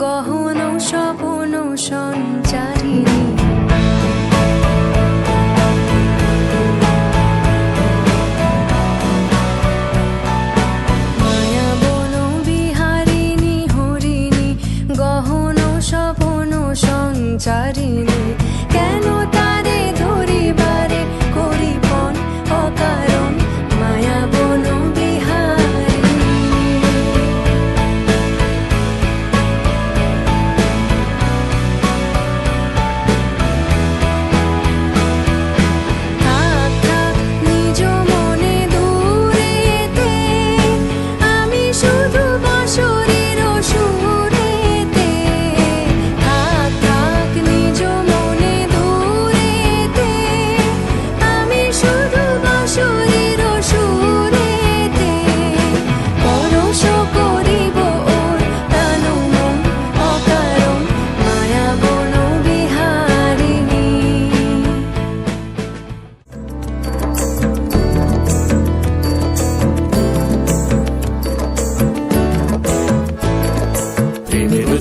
গহন স্বপন সঞ্চারিণী মায়াবন বিহারিণী হরিণী গহন স্বপন সঞ্চারিণী কেন তারে ধরিবারে করিপন অকারণ মায়াবন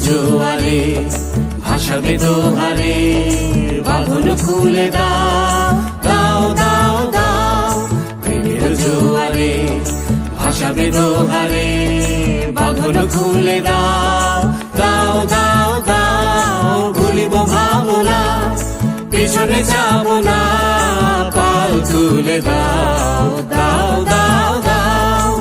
জোয়ারে ভাসাবে দোহারে বাঁধন খুলে দাও দাও দাও দাও প্রেমের জোয়ারে ভাসাবে দোহারে বাঁধন খুলে দাও দাও দাও দাও ভুলিব ভাবনা পিছনে যাব না পাল তুলে দাও দাও দাও দাও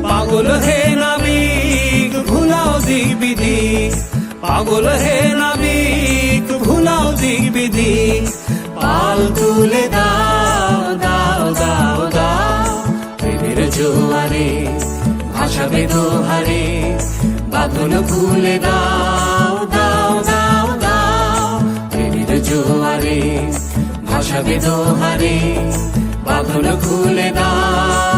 পাগল হে নাবিক ভুলাও দিক বিধি পাগল হে নাবিক ভুলাও দিক বিধি পাল তুলে দাও দাও দাও দাও প্রেমের জোয়ারে ভাসাবে দোহারে বাঁধন খুলে দাও দাও দাও দাও প্রেমের জোয়ারে ভাসাবে দোহারে বাঁধন খুলে দাও